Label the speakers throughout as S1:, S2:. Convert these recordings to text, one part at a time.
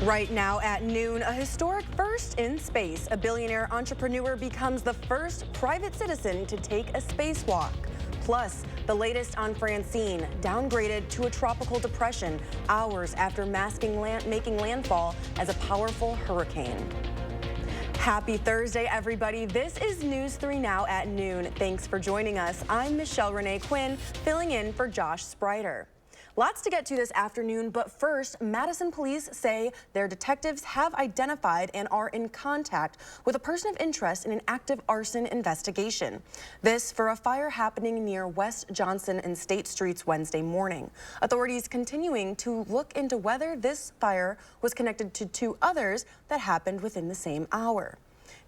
S1: Right now at noon, a historic first in space. A billionaire entrepreneur becomes the first private citizen to take a spacewalk. Plus, the latest on Francine, downgraded to a tropical depression hours after making landfall as a powerful hurricane. Happy Thursday, everybody. This is News 3 Now at noon. Thanks for joining us. I'm Michelle Renee Quinn, filling in for Josh Sprider. Lots to get to this afternoon, but first, Madison police say their detectives have identified and are in contact with a person of interest in an active arson investigation. This for a fire happening near West Johnson and State Streets Wednesday morning. Authorities continuing to look into whether this fire was connected to two others that happened within the same hour.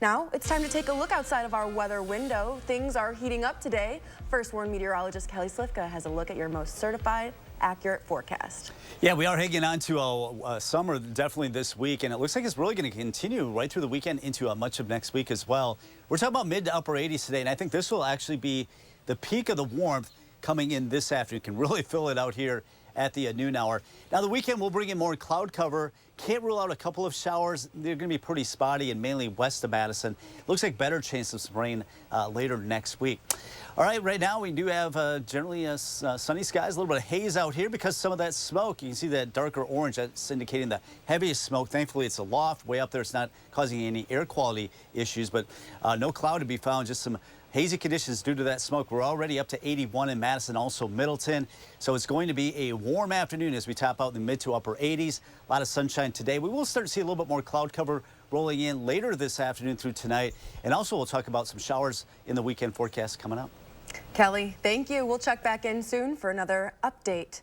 S1: Now, it's time to take a look outside of our weather window. Things are heating up today. First Warn meteorologist Kelly Slifka has a look at your most certified, accurate forecast.
S2: Yeah, we are hanging on to a summer definitely this week, and it looks like it's really going to continue right through the weekend into much of next week as well. We're talking about mid to upper 80s today, and I think this will actually be the peak of the warmth coming in this afternoon. You can really feel it out here at the noon hour. Now, the weekend will bring in more cloud cover. Can't rule out a couple of showers. They're going to be pretty spotty and mainly west of Madison. Looks like better chance of some rain later next week. All right, right now we do have generally sunny skies, a little bit of haze out here because some of that smoke. You can see that darker orange. That's indicating the heaviest smoke. Thankfully, it's a loft way up there. It's not causing any air quality issues, but no cloud to be found, just some hazy conditions due to that smoke. We're already up to 81 in Madison, also Middleton. So it's going to be a warm afternoon as we top out in the mid to upper 80s. A lot of sunshine today. We will start to see a little bit more cloud cover rolling in later this afternoon through tonight. And also we'll talk about some showers in the weekend forecast coming up.
S1: Kelly, thank you. We'll check back in soon for another update.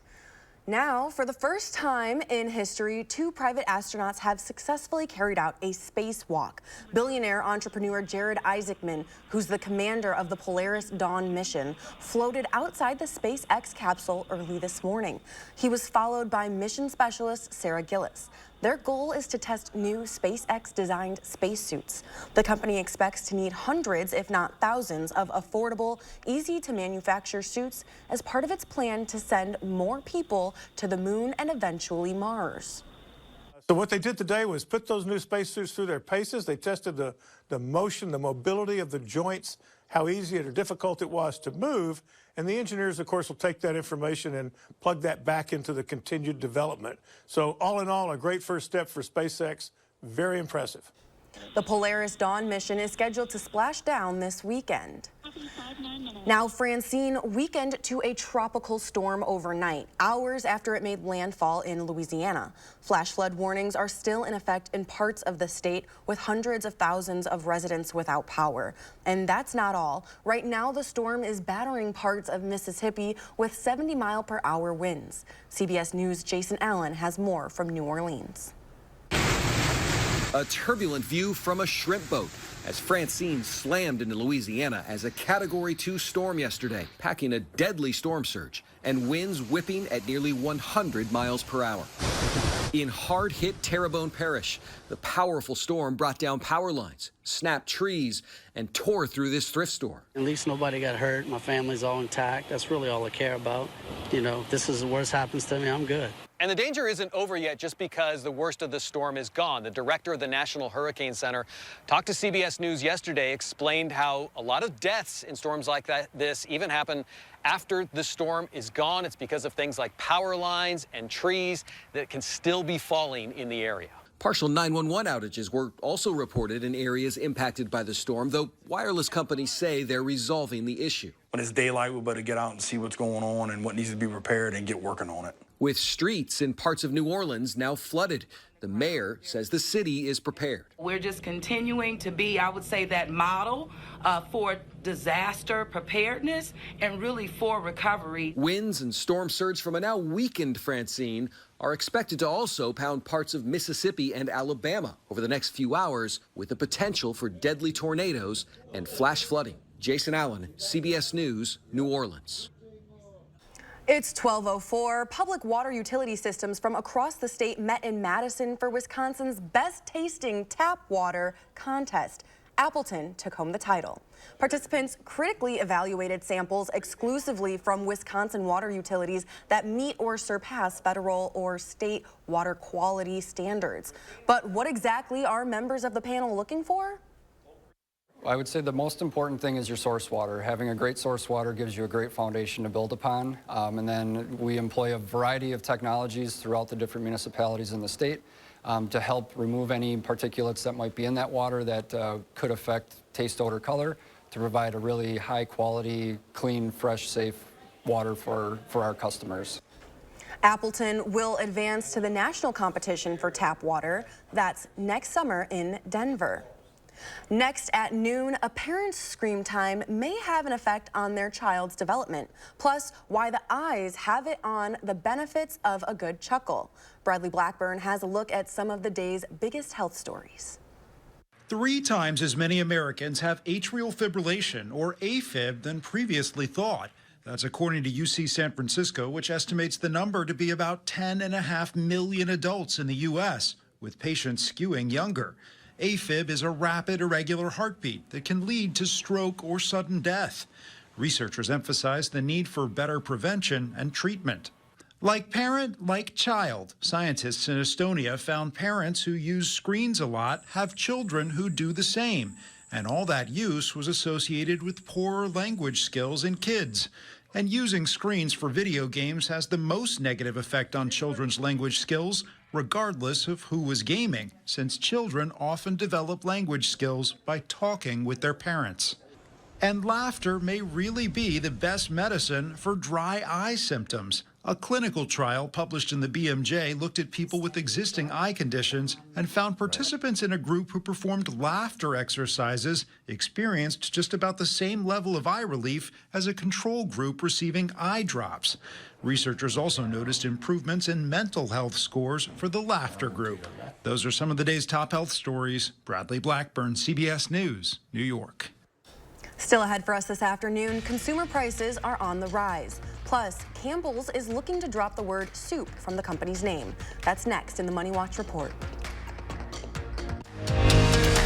S1: Now, for the first time in history, two private astronauts have successfully carried out a spacewalk. Billionaire entrepreneur Jared Isaacman, who's the commander of the Polaris Dawn mission, floated outside the SpaceX capsule early this morning. He was followed by mission specialist Sarah Gillis. Their goal is to test new SpaceX-designed spacesuits. The company expects to need hundreds, if not thousands, of affordable, easy-to-manufacture suits as part of its plan to send more people to the moon and eventually Mars.
S3: So what they did today was put those new spacesuits through their paces. They tested the motion, the mobility of the joints, how easy or difficult it was to move. And the engineers, of course, will take that information and plug that back into the continued development. So all in all, a great first step for SpaceX. Very impressive.
S1: The Polaris Dawn mission is scheduled to splash down this weekend. Now, Francine weakened to a tropical storm overnight, hours after it made landfall in Louisiana. Flash flood warnings are still in effect in parts of the state, with hundreds of thousands of residents without power. And that's not all. Right now, the storm is battering parts of Mississippi with 70-mile-per-hour winds. CBS News' Jason Allen has more from New Orleans.
S4: A turbulent view from a shrimp boat as Francine slammed into Louisiana as a Category 2 storm yesterday, packing a deadly storm surge and winds whipping at nearly 100 miles per hour. In hard-hit Terrebonne Parish, the powerful storm brought down power lines, snapped trees, and tore through this thrift store.
S5: At least nobody got hurt. My family's all intact. That's really all I care about. You know, this is the worst happens to me, I'm good.
S6: And the danger isn't over yet just because the worst of the storm is gone. The director of the National Hurricane Center talked to CBS News yesterday, explained how a lot of deaths in storms like this even happen after the storm is gone. It's because of things like power lines and trees that can still be falling in the area.
S4: Partial 911 outages were also reported in areas impacted by the storm, though wireless companies say they're resolving the issue.
S7: When it's daylight, we better get out and see what's going on and what needs to be repaired and get working on it.
S4: With streets in parts of New Orleans now flooded, the mayor says the city is prepared.
S8: We're just continuing to be, I would say, that model for disaster preparedness and really for recovery.
S4: Winds and storm surge from a now weakened Francine are expected to also pound parts of Mississippi and Alabama over the next few hours, with the potential for deadly tornadoes and flash flooding. Jason Allen, CBS News, New Orleans.
S1: It's 12:04. Public water utility systems from across the state met in Madison for Wisconsin's best tasting tap water contest. Appleton took home the title. Participants critically evaluated samples exclusively from Wisconsin water utilities that meet or surpass federal or state water quality standards. But what exactly are members of the panel looking for?
S9: I would say the most important thing is your source water. Having a great source water gives you a great foundation to build upon. And then we employ a variety of technologies throughout the different municipalities in the state to help remove any particulates that might be in that water that could affect taste, odor, color, to provide a really high quality, clean, fresh, safe water for our customers.
S1: Appleton will advance to the national competition for tap water. That's next summer in Denver. Next at noon, a parent's screen time may have an effect on their child's development, plus why the eyes have it on the benefits of a good chuckle. Bradley Blackburn has a look at some of the day's biggest health stories.
S10: 3 times as many Americans have atrial fibrillation, or AFib, than previously thought. That's according to UC San Francisco, which estimates the number to be about 10.5 million adults in the U.S., with patients skewing younger. AFib is a rapid, irregular heartbeat that can lead to stroke or sudden death. Researchers emphasize the need for better prevention and treatment. Like parent, like child, scientists in Estonia found parents who use screens a lot have children who do the same, and all that use was associated with poorer language skills in kids. And using screens for video games has the most negative effect on children's language skills, regardless of who was gaming, since children often develop language skills by talking with their parents. And laughter may really be the best medicine for dry eye symptoms. A clinical trial published in the BMJ looked at people with existing eye conditions and found participants in a group who performed laughter exercises experienced just about the same level of eye relief as a control group receiving eye drops. Researchers also noticed improvements in mental health scores for the laughter group. Those are some of the day's top health stories. Bradley Blackburn, CBS News, New York.
S1: Still ahead for us this afternoon, consumer prices are on the rise. Plus, Campbell's is looking to drop the word soup from the company's name. That's next in the Money Watch Report.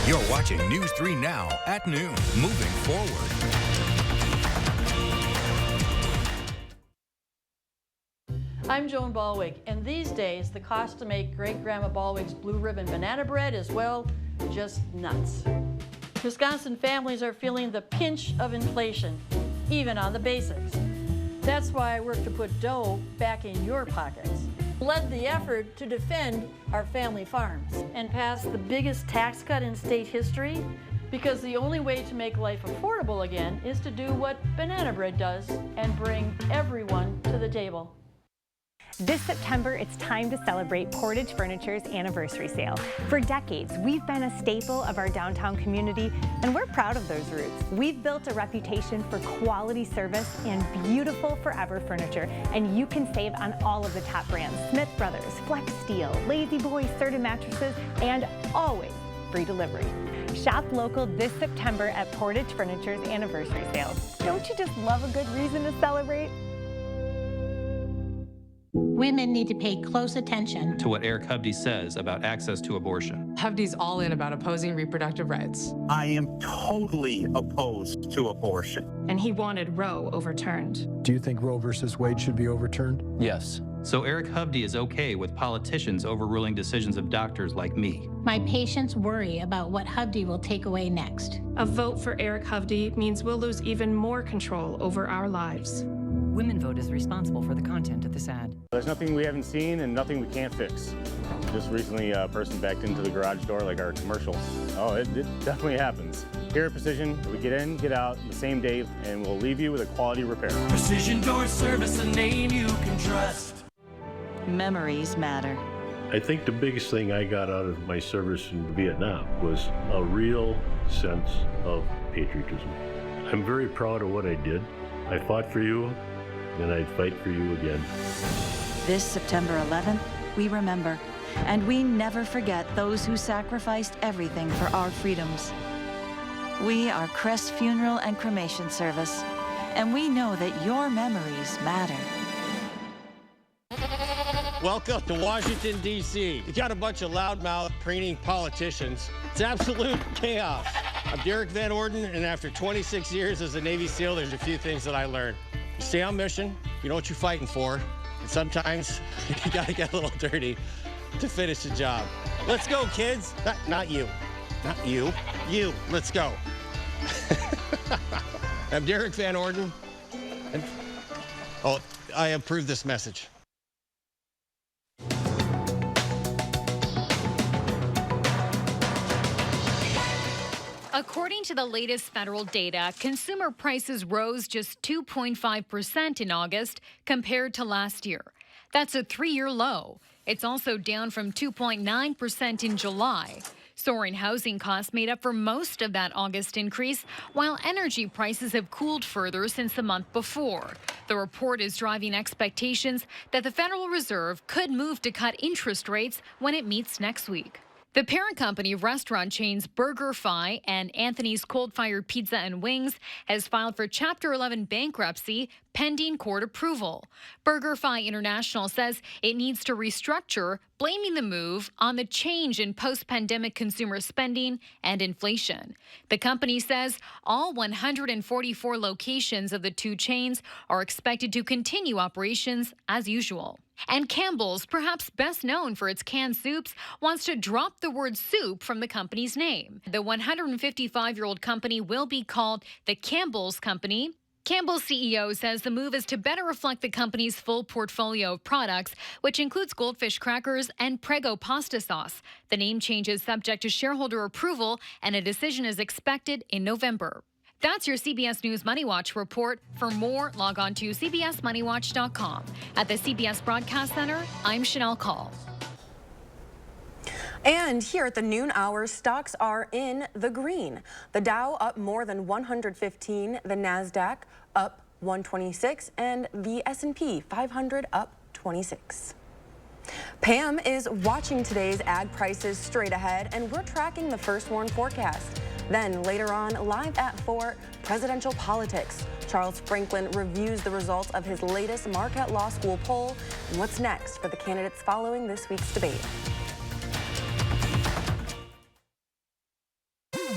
S11: You're watching News 3 Now at noon, moving forward.
S12: I'm Joan Balwig, and these days the cost to make Great-Grandma Balwig's Blue Ribbon banana bread is, well, just nuts. Wisconsin families are feeling the pinch of inflation, even on the basics. That's why I work to put dough back in your pockets. Led the effort to defend our family farms and pass the biggest tax cut in state history, because the only way to make life affordable again is to do what banana bread does and bring everyone to the table.
S13: This September, it's time to celebrate Portage Furniture's anniversary sale. For decades, we've been a staple of our downtown community, and we're proud of those roots. We've built a reputation for quality service and beautiful forever furniture, and you can save on all of the top brands: Smith Brothers, Flex Steel, Lazy Boy, Serta mattresses, and always free delivery. Shop local this September at Portage Furniture's anniversary sale. Don't you just love a good reason to celebrate?
S14: Women need to pay close attention
S15: to what Eric Hovde says about access to abortion.
S16: Hovde's all in about opposing reproductive rights.
S17: I am totally opposed to abortion.
S18: And he wanted Roe overturned.
S19: Do you think Roe versus Wade should be overturned?
S15: Yes. So Eric Hovde is okay with politicians overruling decisions of doctors like me.
S14: My patients worry about what Hovde will take away next.
S18: A vote for Eric Hovde means we'll lose even more control over our lives.
S20: Women Vote is responsible for the content of this ad.
S21: There's nothing we haven't seen and nothing we can't fix. Just recently, a person backed into the garage door like our commercial. Oh, it definitely happens. Here at Precision, we get in, get out the same day, and we'll leave you with a quality repair.
S22: Precision Door Service, a name you can trust.
S23: Memories matter.
S24: I think the biggest thing I got out of my service in Vietnam was a real sense of patriotism. I'm very proud of what I did. I fought for you, and I'd fight for you again.
S23: This September 11th, we remember, and we never forget those who sacrificed everything for our freedoms. We are Crest Funeral and Cremation Service, and we know that your memories matter.
S25: Welcome to Washington, D.C. You got a bunch of loudmouth, preening politicians. It's absolute chaos. I'm Derek Van Orden, and after 26 years as a Navy SEAL, there's a few things that I learned. You stay on mission, you know what you're fighting for, and sometimes you gotta get a little dirty to finish the job. Let's go, kids. Not you. Not you. You. Let's go. I'm Derek Van Orden. And, I approve this message.
S2: According to the latest federal data, consumer prices rose just 2.5% in August compared to last year. That's a 3-year low. It's also down from 2.9% in July. Soaring housing costs made up for most of that August increase, while energy prices have cooled further since the month before. The report is driving expectations that the Federal Reserve could move to cut interest rates when it meets next week. The parent company of restaurant chains BurgerFi and Anthony's Cold Fired Pizza and Wings has filed for Chapter 11 bankruptcy pending court approval. BurgerFi International says it needs to restructure, blaming the move on the change in post-pandemic consumer spending and inflation. The company says all 144 locations of the two chains are expected to continue operations as usual. And Campbell's, perhaps best known for its canned soups, wants to drop the word soup from the company's name. The 155-year-old company will be called the Campbell's Company. Campbell's CEO says the move is to better reflect the company's full portfolio of products, which includes Goldfish crackers and Prego pasta sauce. The name change is subject to shareholder approval, and a decision is expected in November. That's your CBS News Money Watch report. For more, log on to cbsmoneywatch.com. At the CBS Broadcast Center, I'm Chanel Call.
S1: And here at the noon hour, stocks are in the green. The Dow up more than 115, the NASDAQ up 126, and the S&P 500 up 26. Pam is watching today's ag prices straight ahead, and we're tracking the First Warn forecast. Then later on, live at 4, presidential politics. Charles Franklin reviews the results of his latest Marquette Law School poll and what's next for the candidates following this week's debate.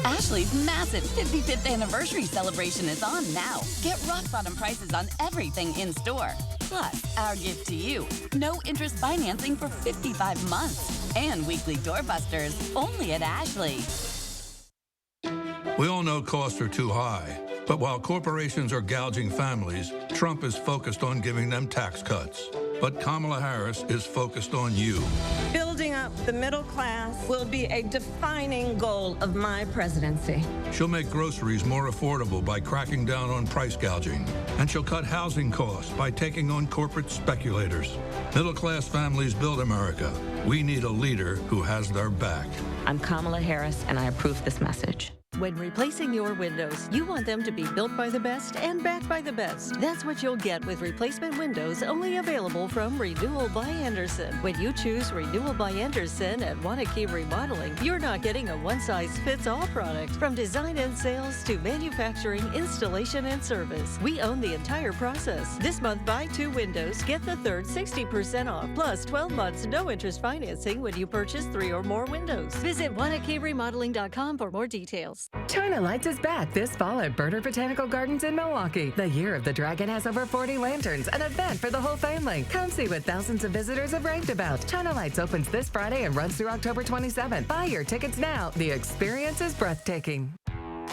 S3: Ashley's massive 55th anniversary celebration is on now. Get rock-bottom prices on everything in store. Plus, our gift to you, no interest financing for 55 months. And weekly doorbusters, only at Ashley.
S5: We all know costs are too high, but while corporations are gouging families, Trump is focused on giving them tax cuts. But Kamala Harris is focused on you.
S6: Building up the middle class will be a defining goal of my presidency.
S5: She'll make groceries more affordable by cracking down on price gouging. And she'll cut housing costs by taking on corporate speculators. Middle-class families build America. We need a leader who has their back.
S6: I'm Kamala Harris, and I approve this message.
S7: When replacing your windows, you want them to be built by the best and backed by the best. That's what you'll get with replacement windows only available from Renewal by Andersen. When you choose Renewal by Andersen at Wanakee Remodeling, you're not getting a one-size-fits-all product. From design and sales to manufacturing, installation, and service, we own the entire process. This month, buy 2 windows, get the third 60% off, plus 12 months no-interest financing when you purchase 3 or more windows. Visit WanakeeRemodeling.com for more details.
S26: China Lights is back this fall at Berner Botanical Gardens in Milwaukee. The Year of the Dragon has over 40 lanterns, an event for the whole family. Come see what thousands of visitors have raved about. China Lights opens this Friday and runs through October 27th. Buy your tickets now. The experience is breathtaking.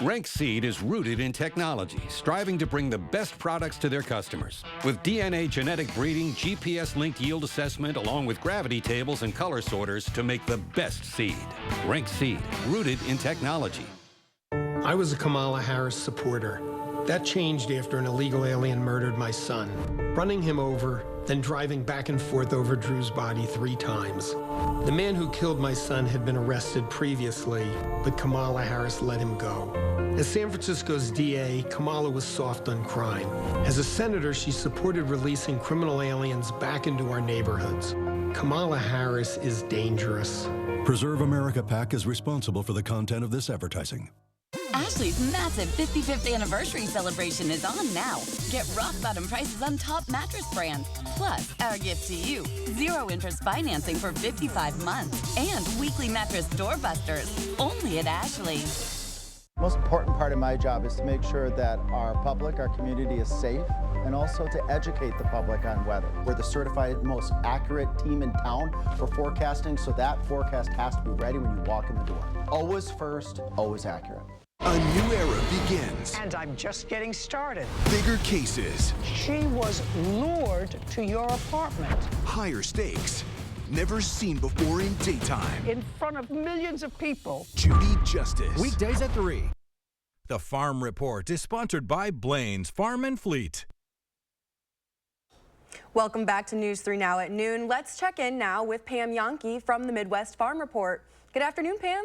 S27: Rank Seed is rooted in technology, striving to bring the best products to their customers. With DNA genetic breeding, GPS-linked yield assessment, along with gravity tables and color sorters to make the best seed. Rank Seed, rooted in technology.
S19: I was a Kamala Harris supporter. That changed after an illegal alien murdered my son, running him over, then driving back and forth over Drew's body 3 times. The man who killed my son had been arrested previously, but Kamala Harris let him go. As San Francisco's DA, Kamala was soft on crime. As a senator, she supported releasing criminal aliens back into our neighborhoods. Kamala Harris is dangerous.
S28: Preserve America PAC is responsible for the content of this advertising.
S3: Ashley's massive 55th anniversary celebration is on now. Get rock-bottom prices on top mattress brands. Plus, our gift to you, 0 interest financing for 55 months. And weekly mattress doorbusters, only at Ashley.
S4: Most important part of my job is to make sure that our public, our community is safe, and also to educate the public on weather. We're the certified most accurate team in town for forecasting, so that forecast has to be ready when you walk in the door. Always first, always accurate.
S8: A new era begins.
S9: And I'm just getting started.
S8: Bigger cases.
S9: She was lured to your apartment.
S8: Higher stakes. Never seen before in daytime.
S9: In front of millions of people.
S8: Judy Justice.
S10: Weekdays at 3. The Farm Report is sponsored by Blaine's Farm and Fleet.
S1: Welcome back to News 3 Now at noon. Let's check in now with Pam Yankee from the Midwest Farm Report. Good afternoon, Pam.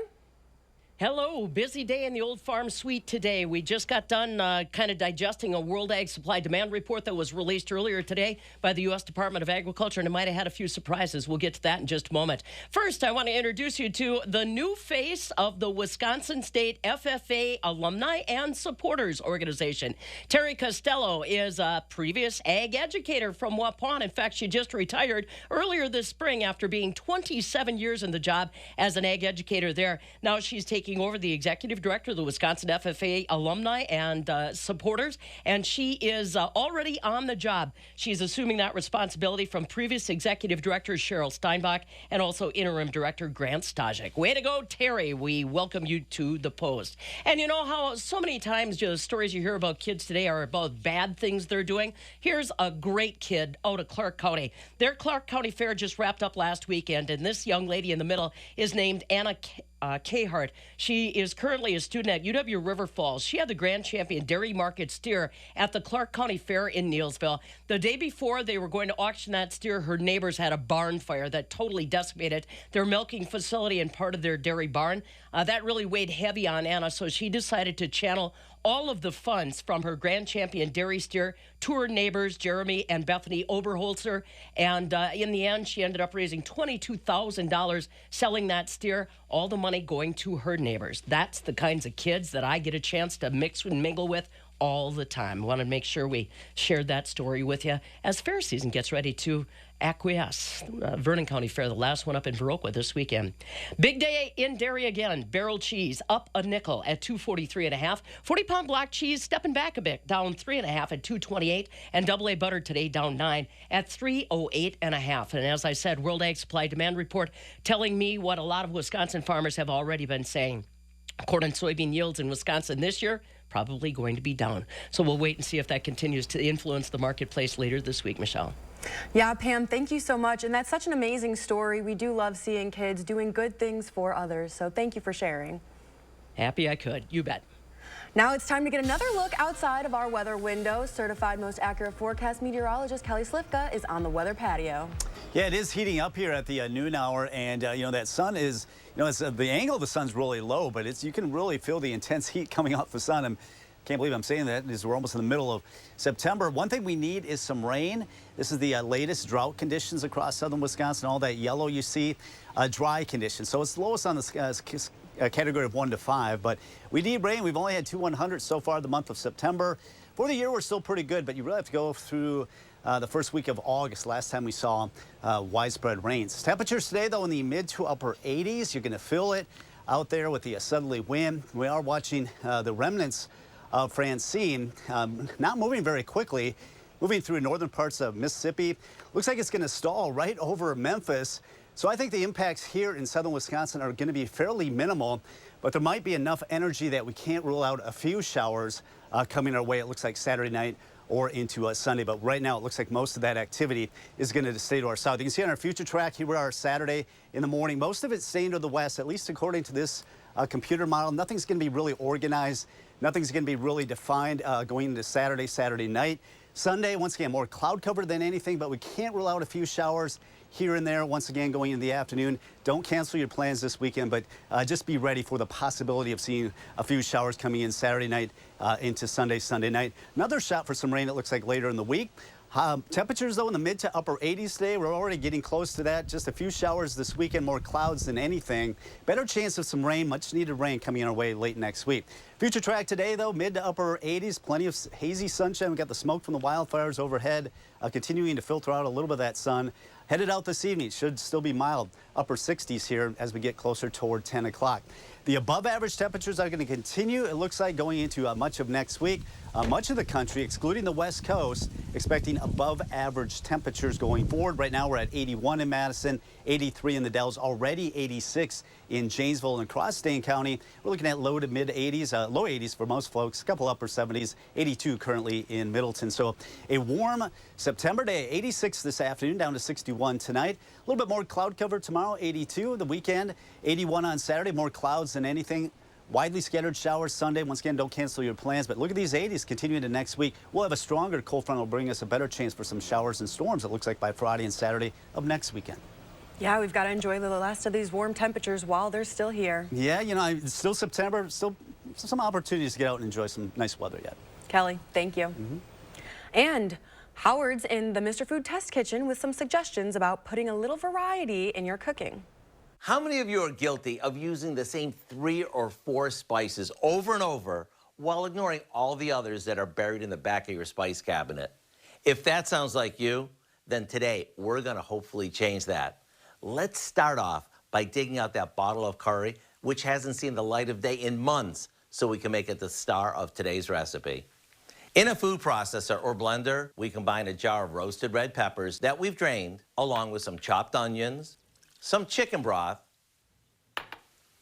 S11: Hello, busy day in the Old Farm Suite today. We just got done kind of digesting a World Ag Supply Demand report that was released earlier today by the U.S. Department of Agriculture, and it might have had a few surprises. We'll get to that in just a moment. First, I want to introduce you to the new face of the Wisconsin State FFA Alumni and Supporters Organization. Terry Costello is a previous ag educator from Waupun. In fact, she just retired earlier this spring after being 27 years in the job as an ag educator there. Now she's taking over the executive director of the Wisconsin FFA Alumni and Supporters, and she is already on the job. She's assuming that responsibility from previous executive directors Cheryl Steinbach and also interim director Grant Stajek. Way to go, Terry. We welcome you to the post. And you know how so many times the stories you hear about kids today are about bad things they're doing? Here's a great kid out of Clark County. Their Clark County Fair just wrapped up last weekend, and this young lady in the middle is named Anna Cahart. She is currently a student at UW River Falls. She had the grand champion dairy market steer at the Clark County Fair in Neillsville. The day before they were going to auction that steer, her neighbors had a barn fire that totally decimated their milking facility and part of their dairy barn. That really weighed heavy on Anna, so she decided to channel all of the funds from her grand champion dairy steer to her neighbors, Jeremy and Bethany Oberholzer. And in the end, she ended up raising $22,000 selling that steer, all the money going to her neighbors. That's the kinds of kids that I get a chance to mix and mingle with all the time. I want to make sure we shared that story with you as fair season gets ready to acquiesce. Vernon County Fair, the last one up in Viroqua this weekend. Big day in dairy again. Barrel cheese up a nickel at $2.43.5. 40-pound block cheese stepping back a bit, down 3.5 at $2.28. And double A butter today down 9 at $3.08.5. And as I said, World Ag Supply Demand report telling me what a lot of Wisconsin farmers have already been saying. Corn and soybean yields in Wisconsin this year probably going to be down. So we'll wait and see if that continues to influence the marketplace later this week, Michelle.
S1: Yeah, Pam, thank you so much. And that's such an amazing story. We do love seeing kids doing good things for others. So thank you for sharing.
S11: Happy I could. You bet.
S1: Now it's time to get another look outside of our weather window. Certified most accurate forecast meteorologist Kelly Slifka is on the weather patio.
S12: Yeah, it is heating up here at the noon hour, and you know that sun is, it's, the angle of the sun's really low, but you can really feel the intense heat coming off the sun. I can't believe I'm saying that, as we're almost in the middle of September. One thing we need is some rain. This is the latest drought conditions across southern Wisconsin. All that yellow you see, dry conditions. So it's the lowest on the category of 1 to 5, but we need rain. We've only had 2 100s so far the month of September. For the year, we're still pretty good, but you really have to go through the first week of August, last time we saw widespread rains. Temperatures today, though, in the mid to upper 80s. You're going to feel it out there with the southerly wind. We are watching the remnants of Francine not moving very quickly, moving through northern parts of Mississippi. Looks like it's going to stall right over Memphis. So I think the impacts here in southern Wisconsin are going to be fairly minimal, but there might be enough energy that we can't rule out a few showers coming our way. It looks like Saturday night or into Sunday, but right now it looks like most of that activity is going to stay to our south. You can see on our future track, here we are Saturday in the morning. Most of it's staying to the west, at least according to this computer model. Nothing's going to be really organized. Nothing's going to be really defined going into Saturday night. Sunday, once again, more cloud cover than anything, but we can't rule out a few showers here and there, once again, going into the afternoon. Don't cancel your plans this weekend, but just be ready for the possibility of seeing a few showers coming in Saturday night into Sunday night. Another shot for some rain, it looks like, later in the week. Temperatures, though, in the mid to upper 80s today. We're already getting close to that. Just a few showers this weekend, more clouds than anything. Better chance of some rain, much needed rain coming our way late next week. Future track today, though, mid to upper 80s. Plenty of hazy sunshine. We've got the smoke from the wildfires overhead continuing to filter out a little bit of that sun. Headed out this evening, should still be mild, upper 60s here as we get closer toward 10 o'clock. The above average temperatures are going to continue, it looks like, going into much of next week. Much of the country, excluding the West Coast, expecting above average temperatures going forward. Right now we're at 81 in Madison, 83 in the Dells, already 86 in Janesville and across Dane County. We're looking at low to mid 80s, low 80s for most folks, a couple upper 70s, 82 currently in Middleton. So a warm September day, 86 this afternoon, down to 61 tonight. A little bit more cloud cover tomorrow, 82. The weekend, 81 on Saturday, more clouds than anything. Widely scattered showers Sunday. Once again, don't cancel your plans. But look at these 80s continuing to next week. We'll have a stronger cold front that will bring us a better chance for some showers and storms, it looks like, by Friday and Saturday of next weekend.
S1: Yeah, we've got to enjoy the last of these warm temperatures while they're still here.
S12: Yeah, you know, it's still September, still some opportunities to get out and enjoy some nice weather yet.
S1: Kelly, thank you. And Howard's in the Mr. Food Test Kitchen with some suggestions about putting a little variety in your cooking.
S13: How many of you are guilty of using the same 3 or 4 spices over and over while ignoring all the others that are buried in the back of your spice cabinet? If that sounds like you, then today we're going to hopefully change that. Let's start off by digging out that bottle of curry, which hasn't seen the light of day in months, so we can make it the star of today's recipe. In a food processor or blender, we combine a jar of roasted red peppers that we've drained, along with some chopped onions, some chicken broth,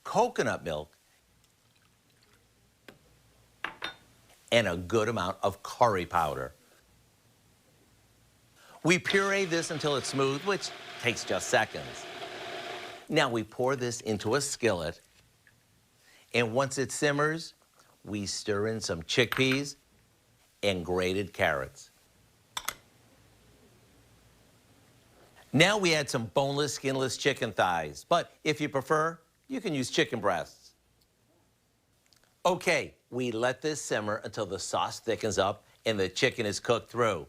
S13: coconut milk, and a good amount of curry powder. We puree this until it's smooth, which takes just seconds. Now we pour this into a skillet, and once it simmers, we stir in some chickpeas and grated carrots. Now we add some boneless, skinless chicken thighs, but if you prefer, you can use chicken breasts. Okay, we let this simmer until the sauce thickens up and the chicken is cooked through.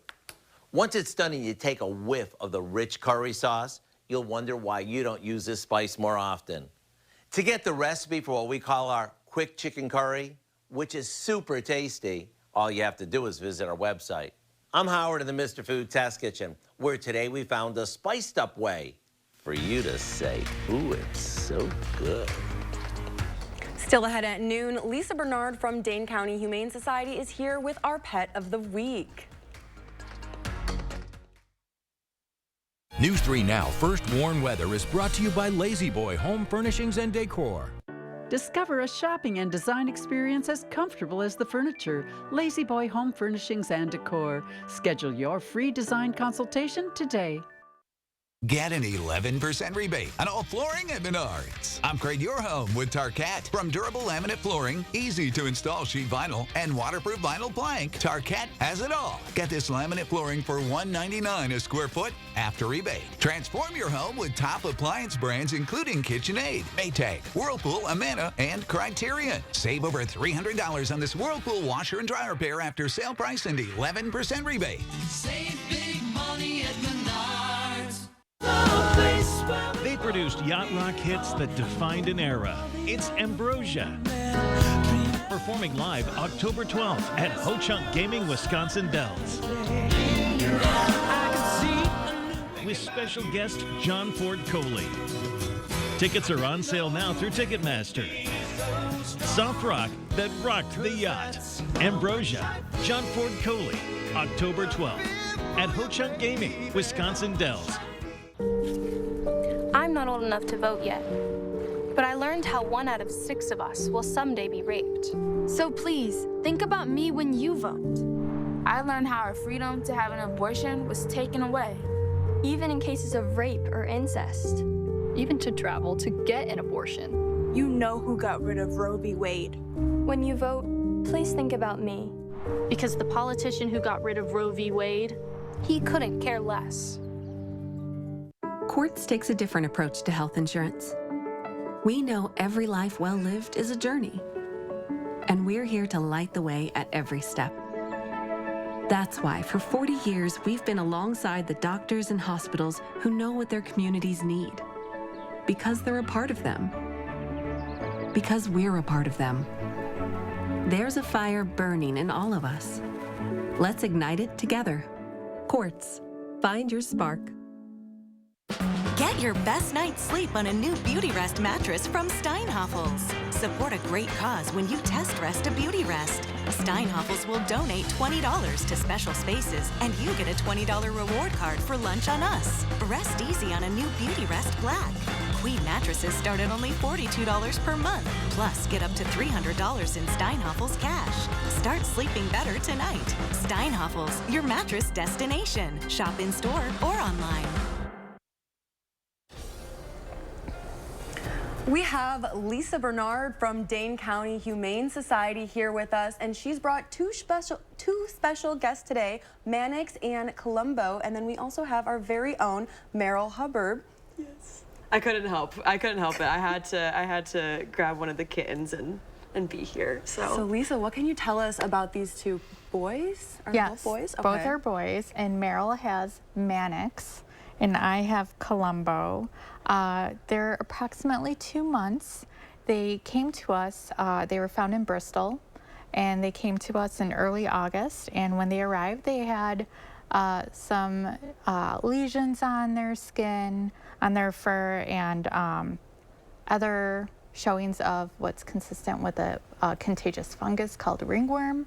S13: Once it's done and you take a whiff of the rich curry sauce, you'll wonder why you don't use this spice more often. To get the recipe for what we call our quick chicken curry, which is super tasty, all you have to do is visit our website. I'm Howard in the Mr. Food Test Kitchen, where today we found a spiced up way for you to say, ooh, it's so good.
S1: Still ahead at noon, Lisa Bernard from Dane County Humane Society is here with our pet of the week.
S10: News 3 Now First Warn Weather is brought to you by Lazy Boy Home Furnishings and Decor.
S14: Discover a shopping and design experience as comfortable as the furniture. Lazy Boy Home Furnishings and Decor. Schedule your free design consultation today.
S15: Get an 11% rebate on all flooring at Menards. Upgrade your home with Tarkett. From durable laminate flooring, easy to install sheet vinyl, and waterproof vinyl plank, Tarkett has it all. Get this laminate flooring for $199 a square foot after rebate. Transform your home with top appliance brands including KitchenAid, Maytag, Whirlpool, Amana, and Criterion. Save over $300 on this Whirlpool washer and dryer pair after sale price and 11% rebate.
S22: Save big money at Menards.
S16: They produced yacht rock hits that defined an era. It's Ambrosia. Performing live October 12th at Ho Chunk Gaming, Wisconsin Dells. With special guest John Ford Coley. Tickets are on sale now through Ticketmaster. Soft rock that rocked the yacht. Ambrosia, John Ford Coley, October 12th at Ho Chunk Gaming, Wisconsin Dells.
S17: I'm not old enough to vote yet, but I learned how 1 out of 6 of us will someday be raped.
S18: So please, think about me when you vote. I learned how our freedom to have an abortion was taken away.
S17: Even in cases of rape or incest.
S18: Even to travel to get an abortion.
S17: You know who got rid of Roe v. Wade. When you vote, please think about me. Because the politician who got rid of Roe v. Wade, he couldn't care less.
S20: Quartz takes a different approach to health insurance. We know every life well lived is a journey, and we're here to light the way at every step. That's why for 40 years, we've been alongside the doctors and hospitals who know what their communities need. Because they're a part of them. Because we're a part of them. There's a fire burning in all of us. Let's ignite it together. Quartz. Find your spark.
S2: Get your best night's sleep on a new Beauty Rest mattress from Steinhoffels. Support a great cause when you test rest a Beauty Rest. Steinhoffels will donate $20 to special spaces, and you get a $20 reward card for lunch on us. Rest easy on a new Beauty Rest Black. Queen mattresses start at only $42 per month. Plus, get up to $300 in Steinhoffels cash. Start sleeping better tonight. Steinhoffels, your mattress destination. Shop in store or online.
S1: We have Lisa Bernard from Dane County Humane Society here with us, and she's brought two special guests today, Mannix and Columbo, and then we also have our very own Meryl Hubbard.
S5: Yes. I couldn't help it. I had to grab one of the kittens and be here. So
S1: Lisa, what can you tell us about these two boys?
S6: Yes,
S1: boys? Okay.
S6: Both are boys, and Meryl has Mannix, and I have Columbo. They're approximately 2 months. They came to us, they were found in Bristol, and they came to us in early August, and when they arrived, they had some lesions on their skin, on their fur, and other showings of what's consistent with a contagious fungus called ringworm.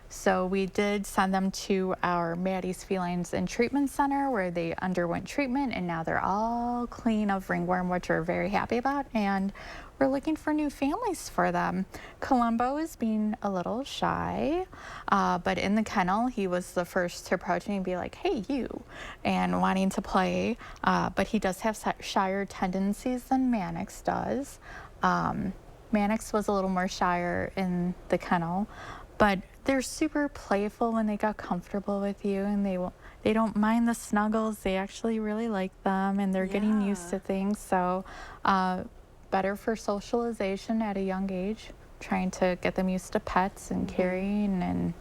S6: So we did send them to our Maddie's Felines and Treatment Center where they underwent treatment, and now they're all clean of ringworm, which we're very happy about, and we're looking for new families for them. Columbo is being a little shy, but in the kennel he was the first to approach me and be like, hey you, and wanting to play, but he does have shyer tendencies than Mannix does. Mannix was a little more shyer in the kennel, but they're super playful when they got comfortable with you, and they don't mind the snuggles. They actually really like them, and they're getting used to things. So better for socialization at a young age, trying to get them used to pets and carrying and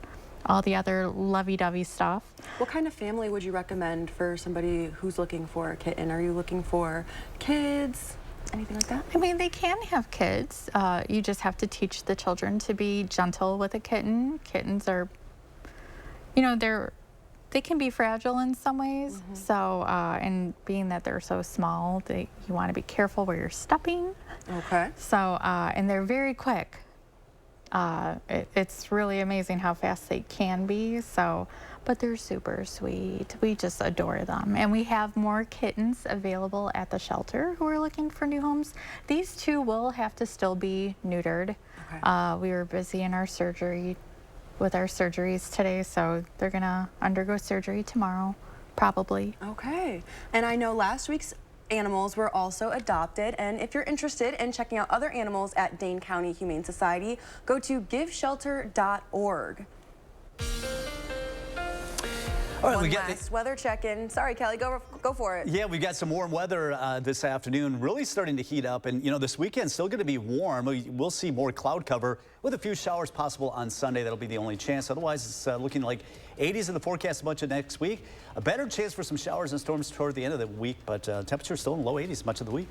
S6: all the other lovey-dovey stuff.
S1: What kind of family would you recommend for somebody who's looking for a kitten? Are you looking for kids? Anything like that?
S6: I mean, they can have kids. You just have to teach the children to be gentle with a kitten. Kittens are, you know, they can be fragile in some ways. So, and being that they're so small, you want to be careful where you're stepping.
S1: Okay.
S6: So, and they're very quick. It's really amazing how fast they can be. So, but they're super sweet. We just adore them. And we have more kittens available at the shelter who are looking for new homes. These two will have to still be neutered. Okay. We were busy in our surgery with our surgeries today, so they're gonna undergo surgery tomorrow, probably.
S1: Okay. And I know last week's animals were also adopted, and if you're interested in checking out other animals at Dane County Humane Society, go to giveshelter.org.
S12: All right,
S1: One last weather check-in. Sorry, Kelly, go for it.
S12: Yeah, we've got some warm weather this afternoon, really starting to heat up. And, you know, this weekend's still going to be warm. We'll see more cloud cover with a few showers possible on Sunday. That'll be the only chance. Otherwise, it's looking like 80s in the forecast much of next week. A better chance for some showers and storms toward the end of the week, but temperatures still in the low 80s much of the week.